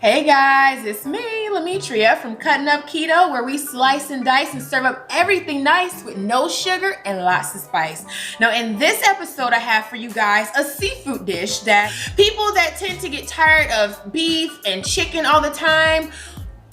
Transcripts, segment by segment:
Hey guys, it's me, Lametria from Cutting Up Keto, where we slice and dice and serve up everything nice with no sugar and lots of spice. Now in this episode, I have for you guys a seafood dish that people that tend to get tired of beef and chicken all the time,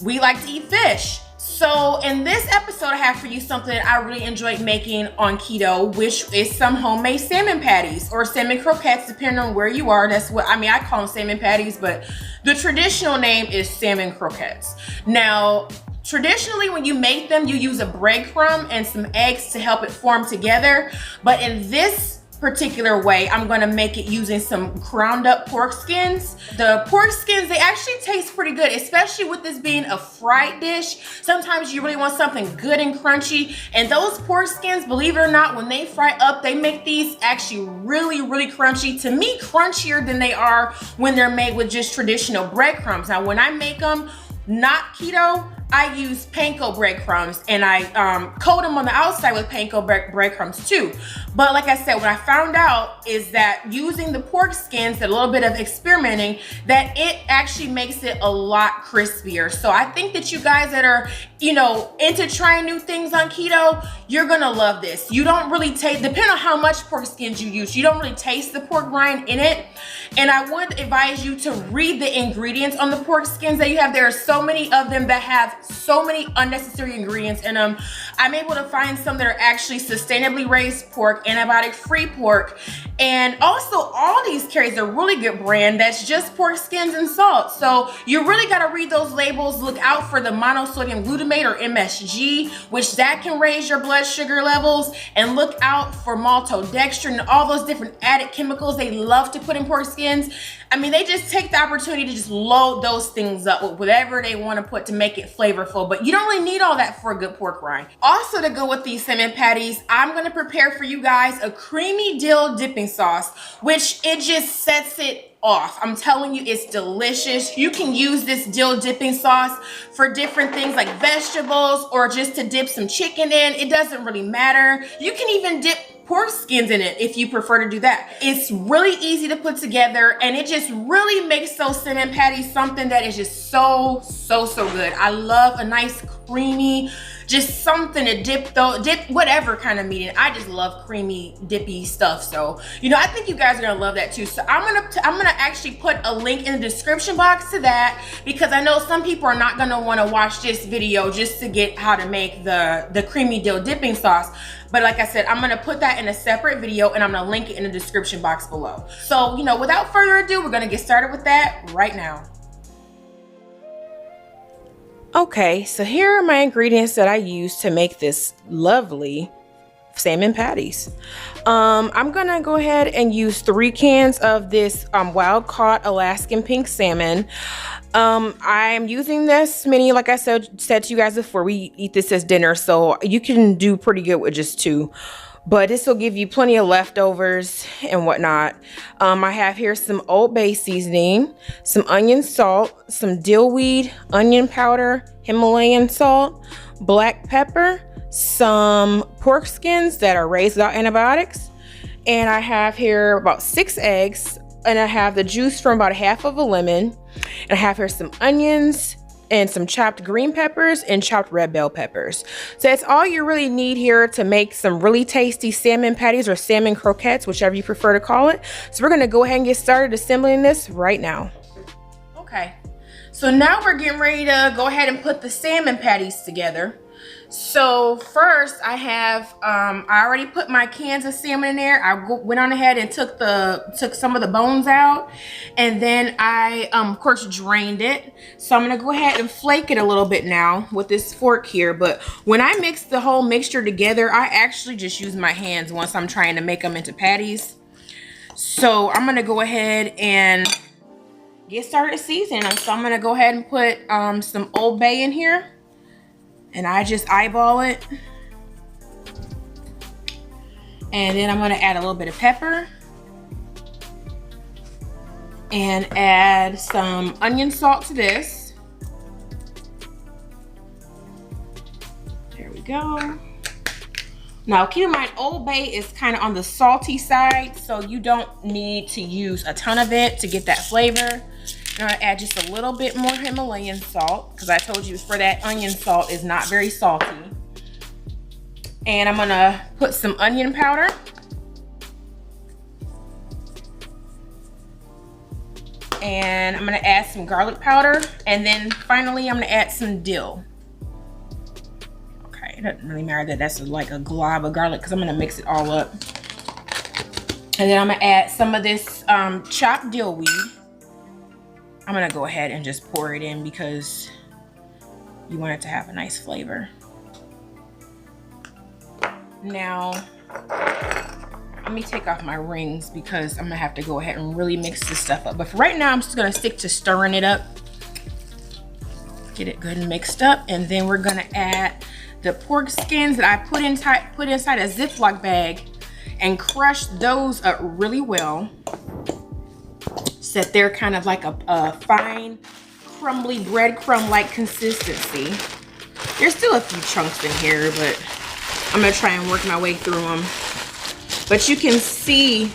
we like to eat fish. So in this episode, I have for you something that I really enjoyed making on keto, which is some homemade salmon patties or salmon croquettes, depending on where you are. That's what, I call them salmon patties, but the traditional name is salmon croquettes. Now, traditionally, when you make them, you use a breadcrumb and some eggs to help it form together. But in this particular way, I'm gonna make it using some ground up pork skins. The pork skins, they actually taste pretty good, especially with this being a fried dish. Sometimes you really want something good and crunchy, and those pork skins, believe it or not, when they fry up, they make these actually really crunchy. To me, crunchier than they are when they're made with just traditional breadcrumbs. Now, when I make them not keto, I use panko breadcrumbs, and I coat them on the outside with panko breadcrumbs too. But like I said, what I found out is that using the pork skins, a little bit of experimenting, that it actually makes it a lot crispier. So I think that you guys that are, into trying new things on keto, you're gonna love this. You don't really taste, depending on how much pork skins you use, you don't really taste the pork rind in it. And I would advise you to read the ingredients on the pork skins that you have. There are so many of them that have so many unnecessary ingredients in them. I'm able to find some that are actually sustainably raised pork, antibiotic-free pork, and also all these carries a really good brand that's just pork skins and salt. So you really got to read those labels. Look out for the monosodium glutamate or MSG, which that can raise your blood sugar levels, and look out for maltodextrin and all those different added chemicals they love to put in pork skins. They just take the opportunity to just load those things up with whatever they want to put to make it flavorful, but you don't really need all that for a good pork rind. Also, to go with these salmon patties, I'm going to prepare for you guys a creamy dill dipping sauce, which it just sets it off. I'm telling you, it's delicious. You can use this dill dipping sauce for different things like vegetables or just to dip some chicken in. It doesn't really matter. You can even dip pork skins in it if you prefer to do that. It's really easy to put together, and it just really makes those salmon patties something that is just so good. I love a nice creamy, just something to dip whatever kind of meat in. I just love creamy dippy stuff. So I think you guys are gonna love that too. So I'm gonna actually put a link in the description box to that, because I know some people are not gonna want to watch this video just to get how to make the creamy dill dipping sauce. But like I said, I'm gonna put that in a separate video, and I'm gonna link it in the description box below. So without further ado, we're gonna get started with that right now. Okay, so here are my ingredients that I use to make this lovely salmon patties. I'm gonna go ahead and use 3 cans of this wild caught Alaskan pink salmon. I'm using this many, like I said to you guys before, we eat this as dinner, so you can do pretty good with just 2. But this will give you plenty of leftovers and whatnot. I have here some Old Bay seasoning, some onion salt, some dill weed, onion powder, Himalayan salt, black pepper, some pork skins that are raised without antibiotics. And I have here about 6 eggs, and I have the juice from about half of a lemon. And I have here some onions and some chopped green peppers and chopped red bell peppers. So that's all you really need here to make some really tasty salmon patties or salmon croquettes, whichever you prefer to call it. So we're gonna go ahead and get started assembling this right now. Okay, so now we're getting ready to go ahead and put the salmon patties together. So first I have, I already put my cans of salmon in there. I went on ahead and took some of the bones out, and then I, of course, drained it. So I'm gonna go ahead and flake it a little bit now with this fork here. But when I mix the whole mixture together, I actually just use my hands once I'm trying to make them into patties. So I'm gonna go ahead and get started seasoning them. So I'm gonna go ahead and put some Old Bay in here. And I just eyeball it. And then I'm gonna add a little bit of pepper. And add some onion salt to this. There we go. Now keep in mind, Old Bay is kind of on the salty side, so you don't need to use a ton of it to get that flavor. I'm gonna add just a little bit more Himalayan salt because I told you for that onion salt is not very salty. And I'm gonna put some onion powder. And I'm gonna add some garlic powder. And then finally, I'm gonna add some dill. Okay, it doesn't really matter that that's like a glob of garlic because I'm gonna mix it all up. And then I'm gonna add some of this chopped dill weed. I'm gonna go ahead and just pour it in because you want it to have a nice flavor. Now, let me take off my rings because I'm gonna have to go ahead and really mix this stuff up. But for right now, I'm just gonna stick to stirring it up. Get it good and mixed up. And then we're gonna add the pork skins that I put inside a Ziploc bag and crush those up really well. So that they're kind of like a fine, crumbly breadcrumb-like consistency. There's still a few chunks in here, but I'm gonna try and work my way through them. But you can see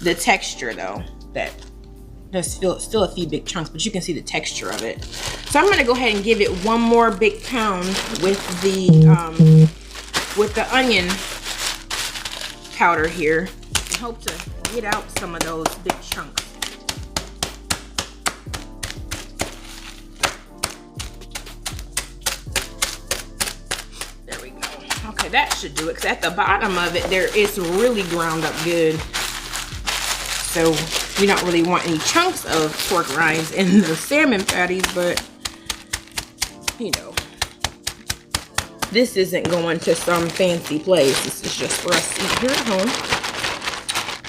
the texture though, that there's still a few big chunks, but you can see the texture of it. So I'm gonna go ahead and give it one more big pound with the onion powder here and hope to get out some of those big chunks. There we go. Okay, that should do it because at the bottom of it there is really ground up good. So we don't really want any chunks of pork rinds in the salmon patties, but you know, this isn't going to some fancy place. This is just for us to eat here at home.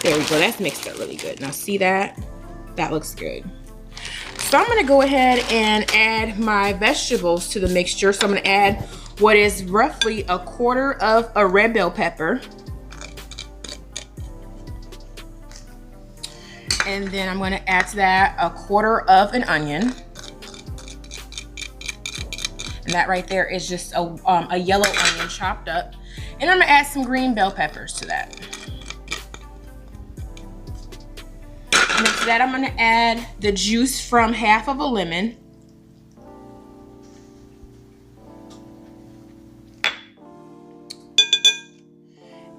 There we go, that's mixed up really good. Now see that? That looks good. So I'm gonna go ahead and add my vegetables to the mixture. So I'm gonna add what is roughly a quarter of a red bell pepper. And then I'm gonna add to that a quarter of an onion. And that right there is just a yellow onion chopped up. And I'm gonna add some green bell peppers to that. And then to that, I'm gonna add the juice from half of a lemon.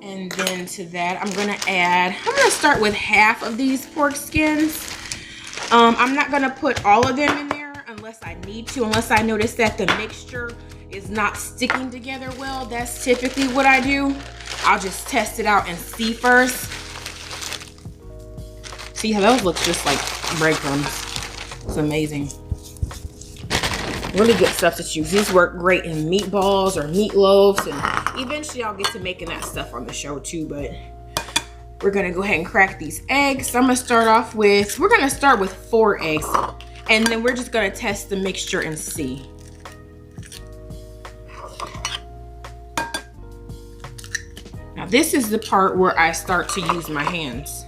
And then to that, I'm gonna start with half of these pork skins. I'm not gonna put all of them in there unless I need to, unless I notice that the mixture is not sticking together well. That's typically what I do. I'll just test it out and see first. See how those look just like breadcrumbs. It's amazing. Really good substitutes. These work great in meatballs or meatloaves, and eventually I'll get to making that stuff on the show too, but we're gonna go ahead and crack these eggs. So I'm gonna start off with, we're gonna start with 4 eggs, and then we're just gonna test the mixture and see. Now this is the part where I start to use my hands.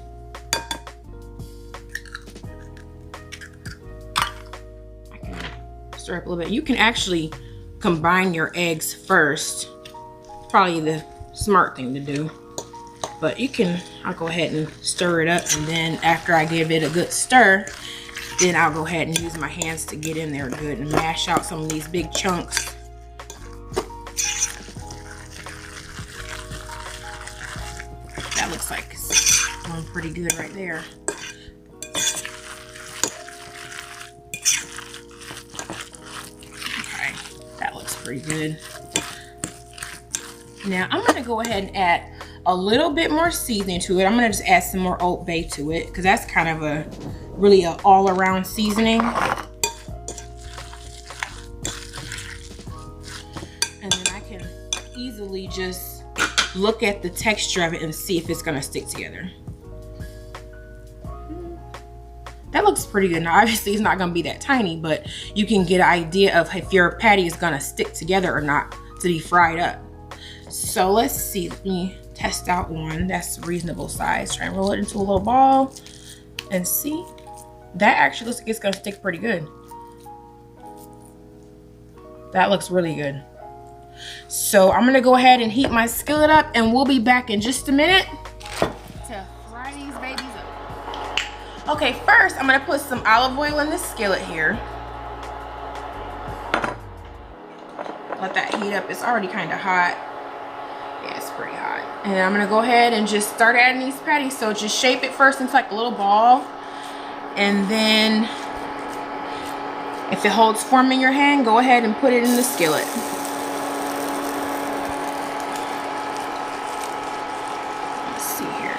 Stir up a little bit. You can actually combine your eggs first. Probably the smart thing to do. But you can, I'll go ahead and stir it up, and then after I give it a good stir, then I'll go ahead and use my hands to get in there good and mash out some of these big chunks. That looks like it's going pretty good right there. Pretty good. Now I'm gonna go ahead and add a little bit more seasoning to it. I'm gonna just add some more Old Bay to it because that's kind of a really an all-around seasoning. And then I can easily just look at the texture of it and see if it's gonna stick together. That looks pretty good. Now, obviously, it's not gonna be that tiny, but you can get an idea of if your patty is gonna stick together or not to be fried up. So let's see, let me test out one that's reasonable size. Try and roll it into a little ball and see. That actually looks like it's gonna stick pretty good. That looks really good. So I'm gonna go ahead and heat my skillet up, and we'll be back in just a minute to fry these babies up. Okay, first I'm gonna put some olive oil in this skillet here. Let that heat up. It's already kind of hot. Yeah, it's pretty hot. And I'm gonna go ahead and just start adding these patties. So just shape it first into like a little ball, and then if it holds firm in your hand, go ahead and put it in the skillet. Let's see here.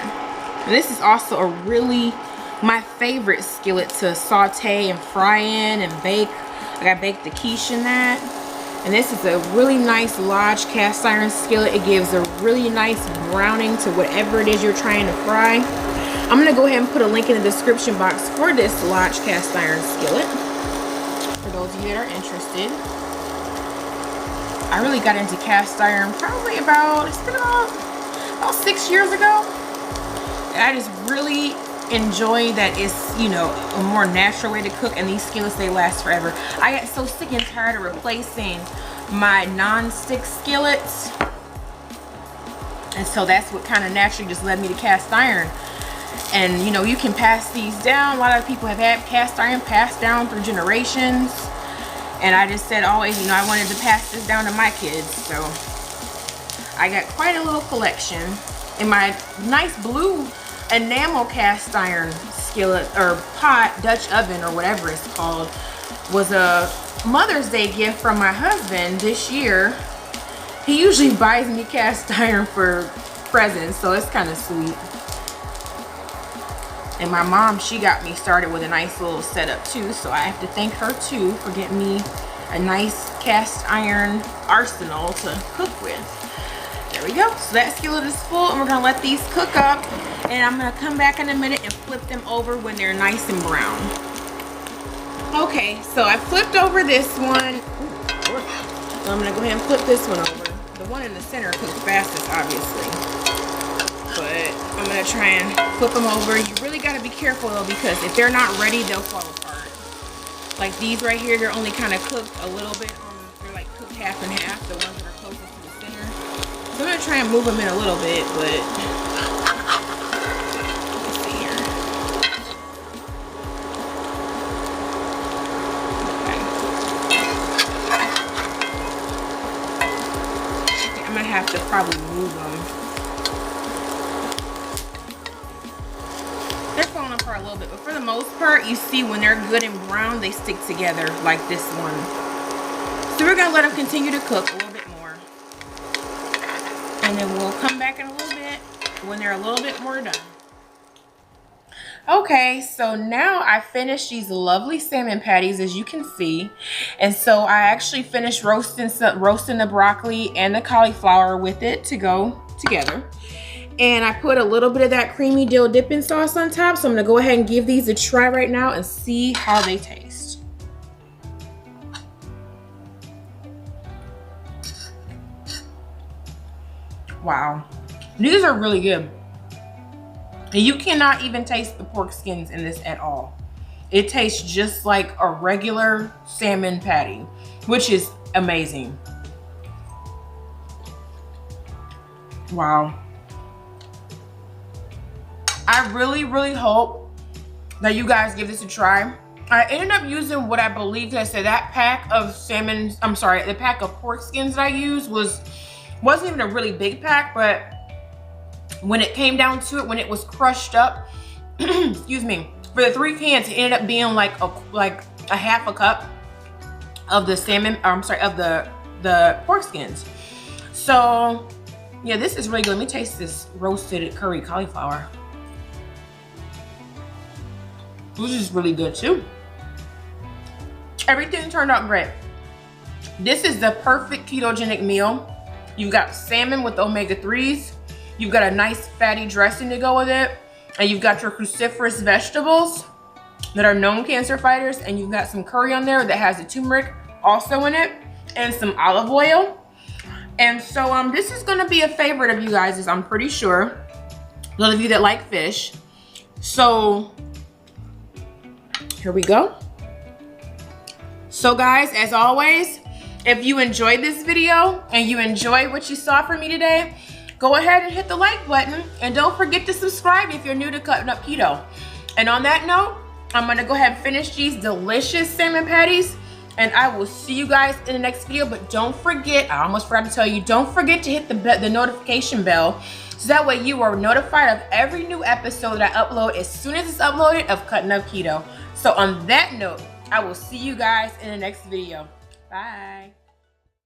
And this is also a really my favorite skillet to saute and fry in and bake. Like I baked the quiche in that. And this is a really nice Lodge cast iron skillet. It gives a really nice browning to whatever it is you're trying to fry. I'm gonna go ahead and put a link in the description box for this Lodge cast iron skillet, for those of you that are interested. I really got into cast iron probably about 6 years ago. And I just really enjoy that it's, you know, a more natural way to cook, and these skillets, they last forever. I get so sick and tired of replacing my non-stick skillets, and so that's what kind of naturally just led me to cast iron. And you know, you can pass these down. A lot of people have had cast iron passed down through generations, and I just said always, you know, I wanted to pass this down to my kids. So I got quite a little collection. In my nice blue enamel cast iron skillet or pot, Dutch oven or whatever it's called, was a Mother's Day gift from my husband this year. He usually buys me cast iron for presents, so it's kind of sweet. And my mom, she got me started with a nice little setup too, so I have to thank her too for getting me a nice cast iron arsenal to cook with. There we go. So that skillet is full, and we're gonna let these cook up, and I'm gonna come back in a minute and flip them over when they're nice and brown. Okay, so I flipped over this one. So I'm gonna go ahead and flip this one over. The one in the center cooks fastest, obviously, but I'm gonna try and flip them over. You really gotta be careful though, because if they're not ready, they'll fall apart. Like these right here, they're only kind of cooked a little bit. They're like cooked half and half, the ones that are closest to the center. So I'm gonna try and move them in a little bit, but let's see here. Okay, I'm gonna have to probably move them. They're falling apart a little bit, but for the most part, you see when they're good and brown, they stick together like this one. So we're gonna let them continue to cook a little bit more, and then we'll come back in a little bit when they're a little bit more done. Okay, so now I finished these lovely salmon patties, as you can see. And so I actually finished roasting the broccoli and the cauliflower with it to go together. And I put a little bit of that creamy dill dipping sauce on top. So I'm gonna go ahead and give these a try right now and see how they taste. Wow, these are really good. And you cannot even taste the pork skins in this at all. It tastes just like a regular salmon patty, which is amazing. Wow. I really hope that you guys give this a try. I ended up using what I believe that I said that pack of salmon, I'm sorry, the pack of pork skins that I used wasn't even a really big pack, but when it came down to it, when it was crushed up, excuse me, for the 3 cans, it ended up being like a half a cup of the salmon, or I'm sorry, of the pork skins. So yeah, this is really good. Let me taste this roasted curry cauliflower. This is really good too. Everything turned out great. This is the perfect ketogenic meal. You've got salmon with omega-3s. You've got a nice fatty dressing to go with it. And you've got your cruciferous vegetables that are known cancer fighters. And you've got some curry on there that has the turmeric also in it. And some olive oil. And so this is gonna be a favorite of you guys, I'm pretty sure. Those of you that like fish. So here we go. So guys, as always, if you enjoyed this video and you enjoyed what you saw from me today, go ahead and hit the like button, and don't forget to subscribe if you're new to Cutting Up Keto. And on that note, I'm gonna go ahead and finish these delicious salmon patties, and I will see you guys in the next video. But don't forget, I almost forgot to tell you, don't forget to hit the notification bell, so that way you are notified of every new episode that I upload as soon as it's uploaded of Cutting Up Keto. So on that note, I will see you guys in the next video. Bye.